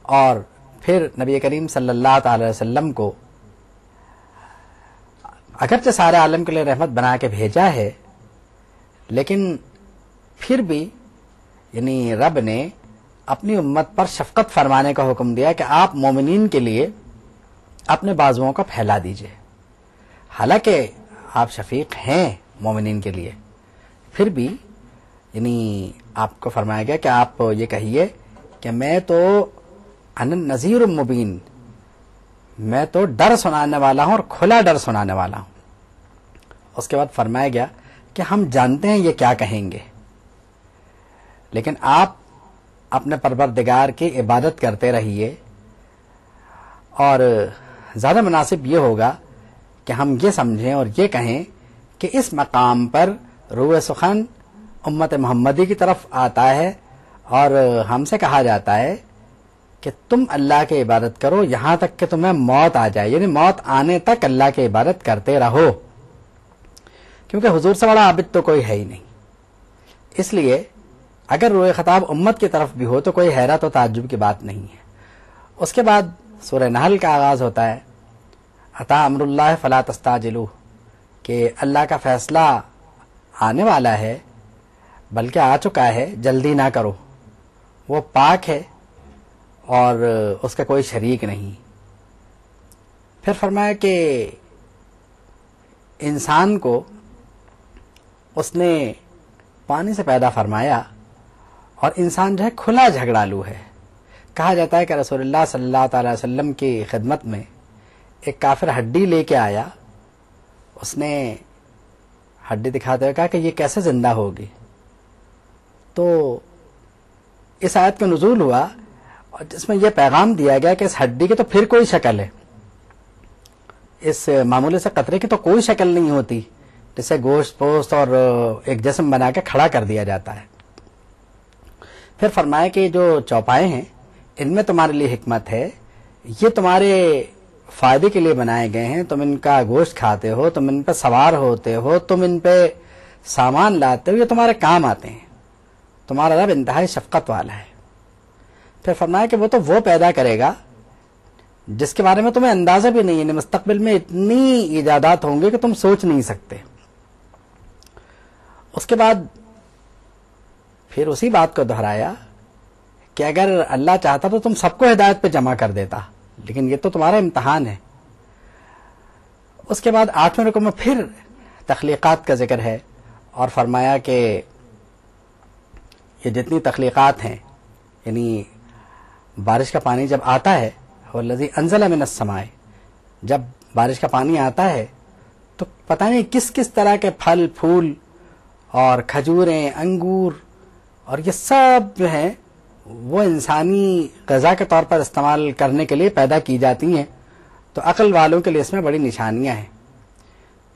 اور پھر نبی کریم صلی اللہ تعالی وسلم کو اگرچہ سارے عالم کے لیے رحمت بنا کے بھیجا ہے، لیکن پھر بھی یعنی رب نے اپنی امت پر شفقت فرمانے کا حکم دیا کہ آپ مومنین کے لیے اپنے بازوؤں کو پھیلا دیجئے. حالانکہ آپ شفیق ہیں مومنین کے لیے، پھر بھی یعنی آپ کو فرمایا گیا کہ آپ یہ کہیے کہ میں تو انا نذیر مبین، میں تو ڈر سنانے والا ہوں اور کھلا ڈر سنانے والا ہوں. اس کے بعد فرمایا گیا کہ ہم جانتے ہیں یہ کیا کہیں گے، لیکن آپ اپنے پروردگار کی عبادت کرتے رہیے، اور زیادہ مناسب یہ ہوگا کہ ہم یہ سمجھیں اور یہ کہیں کہ اس مقام پر روح سخن امت محمدی کی طرف آتا ہے اور ہم سے کہا جاتا ہے کہ تم اللہ کی عبادت کرو یہاں تک کہ تمہیں موت آ جائے، یعنی موت آنے تک اللہ کی عبادت کرتے رہو، کیونکہ حضور سے بڑا عابد تو کوئی ہے ہی نہیں. اس لیے اگر روح خطاب امت کی طرف بھی ہو تو کوئی حیرت و تعجب کی بات نہیں ہے. اس کے بعد سورہ نحل کا آغاز ہوتا ہے، اتا امر اللہ فلا تستعجلوہ، کہ اللہ کا فیصلہ آنے والا ہے بلکہ آ چکا ہے، جلدی نہ کرو، وہ پاک ہے اور اس کا کوئی شریک نہیں. پھر فرمایا کہ انسان کو اس نے پانی سے پیدا فرمایا اور انسان جو ہے کھلا جھگڑالو ہے. کہا جاتا ہے کہ رسول اللہ صلی اللہ تعالی وسلم کی خدمت میں ایک کافر ہڈی لے کے آیا، اس نے ہڈی دکھاتے ہوئے کہا کہ یہ کیسے زندہ ہوگی. تو اس آیت کا نزول ہوا اور جس میں یہ پیغام دیا گیا کہ اس ہڈی کی تو پھر کوئی شکل ہے، اس معمولی سے قطرے کی تو کوئی شکل نہیں ہوتی جسے گوشت پوست اور ایک جسم بنا کے کھڑا کر دیا جاتا ہے. پھر فرمایا کہ جو چوپائے ہیں ان میں تمہارے لیے حکمت ہے، یہ تمہارے فائدے کے لیے بنائے گئے ہیں، تم ان کا گوشت کھاتے ہو، تم ان پہ سوار ہوتے ہو، تم ان پہ سامان لاتے ہو، یہ تمہارے کام آتے ہیں. تمہارا رب انتہائی شفقت والا ہے. پھر فرمایا کہ وہ تو وہ پیدا کرے گا جس کے بارے میں تمہیں اندازہ بھی نہیں ہے، مستقبل میں اتنی ایجادات ہوں گے کہ تم سوچ نہیں سکتے. اس کے بعد پھر اسی بات کو دہرایا کہ اگر اللہ چاہتا تو تم سب کو ہدایت پہ جمع کر دیتا، لیکن یہ تو تمہارا امتحان ہے. اس کے بعد 8ویں رکوع میں پھر تخلیقات کا ذکر ہے اور فرمایا کہ یہ جتنی تخلیقات ہیں، یعنی بارش کا پانی جب آتا ہے، والذی انزل من السماء، جب بارش کا پانی آتا ہے تو پتہ نہیں کس کس طرح کے پھل پھول اور کھجوریں، انگور اور یہ سب جو ہیں وہ انسانی غذا کے طور پر استعمال کرنے کے لیے پیدا کی جاتی ہیں. تو عقل والوں کے لیے اس میں بڑی نشانیاں ہیں.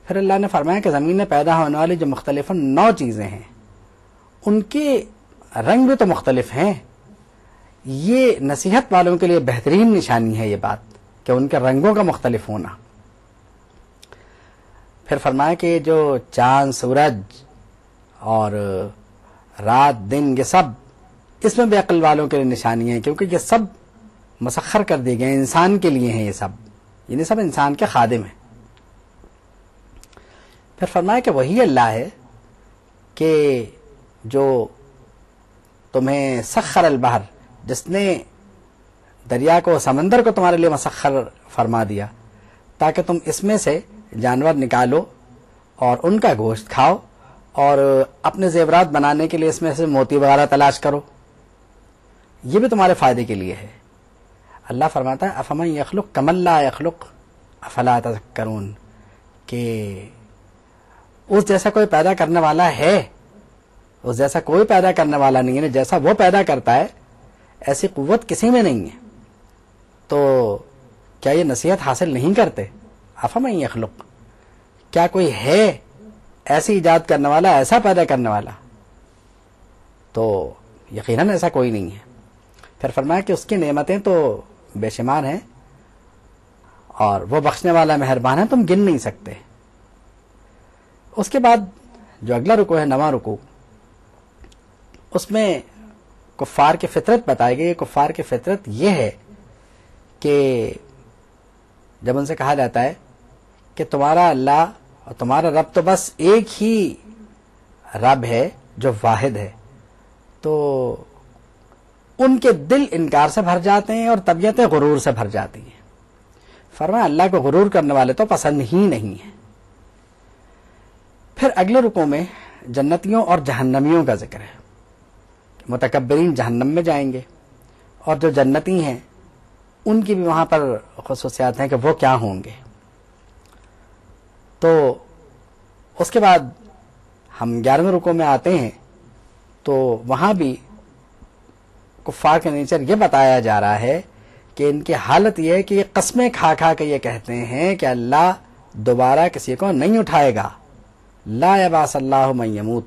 پھر اللہ نے فرمایا کہ زمین میں پیدا ہونے والی جو مختلف 9 چیزیں ہیں ان کے رنگ بھی تو مختلف ہیں. یہ نصیحت والوں کے لیے بہترین نشانی ہے یہ بات کہ ان کے رنگوں کا مختلف ہونا. پھر فرمایا کہ جو چاند، سورج اور رات، دن، یہ سب اس میں بھی عقل والوں کے لیے نشانی ہیں، کیونکہ یہ سب مسخر کر دیے گئے انسان کے لیے ہیں. یہ سب یعنی سب انسان کے خادم ہیں. پھر فرمایا کہ وہی اللہ ہے کہ جو تمہیں سخر البحر، جس نے دریا کو، سمندر کو تمہارے لیے مسخر فرما دیا تاکہ تم اس میں سے جانور نکالو اور ان کا گوشت کھاؤ اور اپنے زیورات بنانے کے لیے اس میں سے موتی وغیرہ تلاش کرو. یہ بھی تمہارے فائدے کے لیے ہے. اللہ فرماتا ہے افمن یخلق کمن لا یخلق افلا تذکرون، کہ اس جیسا کوئی پیدا کرنے والا ہے، اس جیسا کوئی پیدا کرنے والا نہیں ہے. جیسا وہ پیدا کرتا ہے ایسی قوت کسی میں نہیں ہے. تو کیا یہ نصیحت حاصل نہیں کرتے؟ افمن یخلق، کیا کوئی ہے ایسی ایجاد کرنے والا، ایسا پیدا کرنے والا؟ تو یقیناً ایسا کوئی نہیں ہے. پھر فرمایا کہ اس کی نعمتیں تو بے شمار ہیں اور وہ بخشنے والا مہربان ہے، تم گن نہیں سکتے. اس کے بعد جو اگلا رکوع ہے 9واں رکوع، اس میں کفار کی فطرت بتائی گئی. کفار کی فطرت یہ ہے کہ جب ان سے کہا جاتا ہے کہ تمہارا اللہ اور تمہارا رب تو بس ایک ہی رب ہے جو واحد ہے، تو ان کے دل انکار سے بھر جاتے ہیں اور طبیعتیں غرور سے بھر جاتی ہیں. فرمایا اللہ کو غرور کرنے والے تو پسند ہی نہیں ہیں. پھر اگلے رکوع میں جنتیوں اور جہنمیوں کا ذکر ہے. متکبرین جہنم میں جائیں گے اور جو جنتی ہیں ان کی بھی وہاں پر خصوصیات ہیں کہ وہ کیا ہوں گے. تو اس کے بعد ہم 11ویں رکوع میں آتے ہیں تو وہاں بھی کفار کا نیچر یہ بتایا جا رہا ہے کہ ان کی حالت یہ ہے کہ یہ قسمیں کھا کھا کے یہ کہتے ہیں کہ اللہ دوبارہ کسی کو نہیں اٹھائے گا. لا یبعث اللہ من یموت،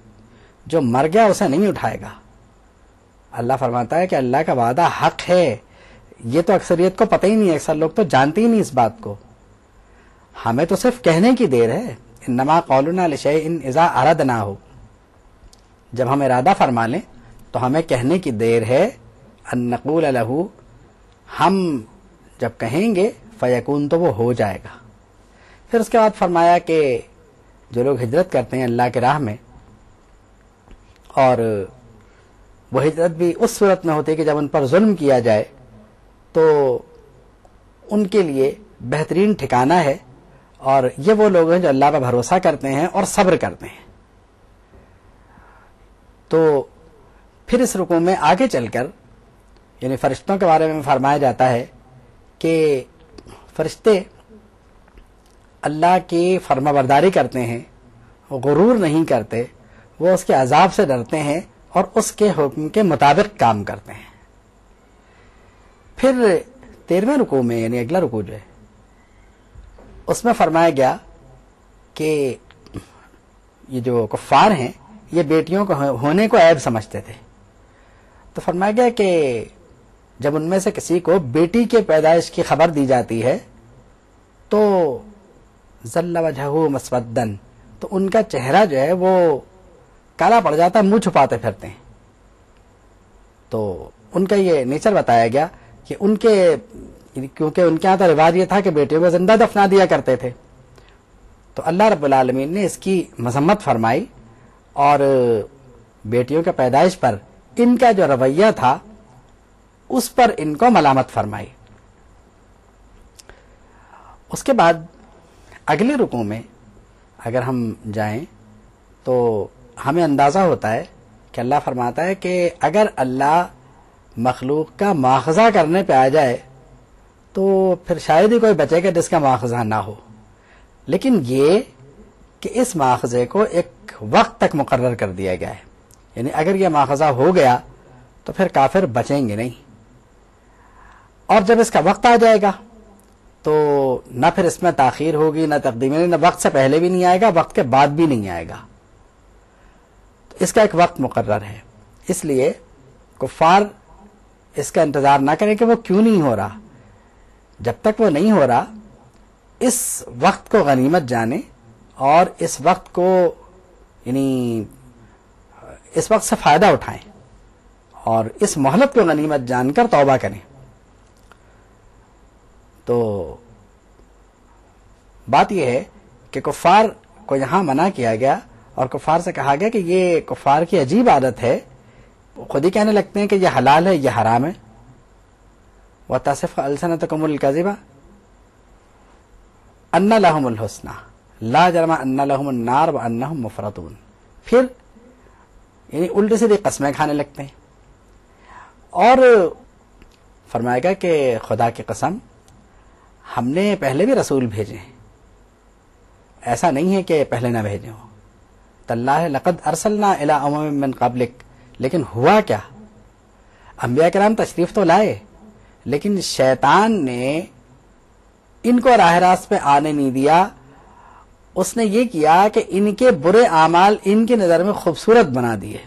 جو مر گیا اسے نہیں اٹھائے گا. اللہ فرماتا ہے کہ اللہ کا وعدہ حق ہے. یہ تو اکثریت کو پتہ ہی نہیں ہے، اکثر لوگ تو جانتے ہی نہیں اس بات کو. ہمیں تو صرف کہنے کی دیر ہے. انما قولنا لشیء اذا اردناہ، جب ہم ارادہ فرما لیں تو ہمیں کہنے کی دیر ہے. ان نقول لہ، ہم جب کہیں گے فیکون تو وہ ہو جائے گا. پھر اس کے بعد فرمایا کہ جو لوگ ہجرت کرتے ہیں اللہ کے راہ میں، اور وہ ہجرت بھی اس صورت میں ہوتی ہے کہ جب ان پر ظلم کیا جائے، تو ان کے لیے بہترین ٹھکانہ ہے. اور یہ وہ لوگ ہیں جو اللہ پر بھروسہ کرتے ہیں اور صبر کرتے ہیں. تو پھر اس رکوع میں آگے چل کر یعنی فرشتوں کے بارے میں فرمایا جاتا ہے کہ فرشتے اللہ کی فرما برداری کرتے ہیں، غرور نہیں کرتے، وہ اس کے عذاب سے ڈرتے ہیں اور اس کے حکم کے مطابق کام کرتے ہیں. پھر 13ویں رکوع میں یعنی اگلا رکوع جو ہے اس میں فرمایا گیا کہ یہ جو کفار ہیں یہ بیٹیوں کو ہونے کو عیب سمجھتے تھے. تو فرمایا گیا کہ جب ان میں سے کسی کو بیٹی کے پیدائش کی خبر دی جاتی ہے تو ظل وجہہ مسودن، تو ان کا چہرہ جو ہے وہ کالا پڑ جاتا ہے، منہ چھپاتے پھرتے ہیں. تو ان کا یہ نیچر بتایا گیا کہ ان کے کیونکہ ان کے یہاں تو رواج یہ تھا کہ بیٹیوں کو زندہ دفنا دیا کرتے تھے. تو اللہ رب العالمین نے اس کی مذمت فرمائی اور بیٹیوں کے پیدائش پر ان کا جو رویہ تھا اس پر ان کو ملامت فرمائی. اس کے بعد اگلے رکوع میں اگر ہم جائیں تو ہمیں اندازہ ہوتا ہے کہ اللہ فرماتا ہے کہ اگر اللہ مخلوق کا مواخذہ کرنے پہ آ جائے تو پھر شاید ہی کوئی بچے گا جس کا مواخذہ نہ ہو. لیکن یہ کہ اس مواخذے کو ایک وقت تک مقرر کر دیا گیا ہے، یعنی اگر یہ مواخذہ ہو گیا تو پھر کافر بچیں گے نہیں، اور جب اس کا وقت آ جائے گا تو نہ پھر اس میں تاخیر ہوگی، نہ تقدیم، نہ وقت سے پہلے بھی نہیں آئے گا، وقت کے بعد بھی نہیں آئے گا. تو اس کا ایک وقت مقرر ہے. اس لیے کفار اس کا انتظار نہ کریں کہ وہ کیوں نہیں ہو رہا. جب تک وہ نہیں ہو رہا اس وقت کو غنیمت جانیں اور اس وقت کو یعنی اس وقت سے فائدہ اٹھائیں اور اس مہلت کو غنیمت جان کر توبہ کریں. تو بات یہ ہے کہ کفار کو یہاں منع کیا گیا اور کفار سے کہا گیا کہ یہ کفار کی عجیب عادت ہے، خود ہی کہنے لگتے ہیں کہ یہ حلال ہے یہ حرام ہے. وَتَصِفُ أَلْسِنَتُكُمُ الْكَذِبَ أَنَّ لَهُمُ الْحُسْنَى لَا جَرْمَ أَنَّ لَهُمُ النَّارَ وَأَنَّهُمْ مُفْرَطُونَ. پھر یعنی الٹی سیدھی قسمیں کھانے لگتے ہیں. اور فرمائے گا کہ خدا کی قسم ہم نے پہلے بھی رسول بھیجے ہیں، ایسا نہیں ہے کہ پہلے نہ بھیجے ہوں. تاللہ لقد ارسلنا الی امم من قبلک، لیکن ہوا کیا؟ انبیاء کرام تشریف تو لائے لیکن شیطان نے ان کو راہ راست پہ آنے نہیں دیا. اس نے یہ کیا کہ ان کے برے اعمال ان کی نظر میں خوبصورت بنا دیے.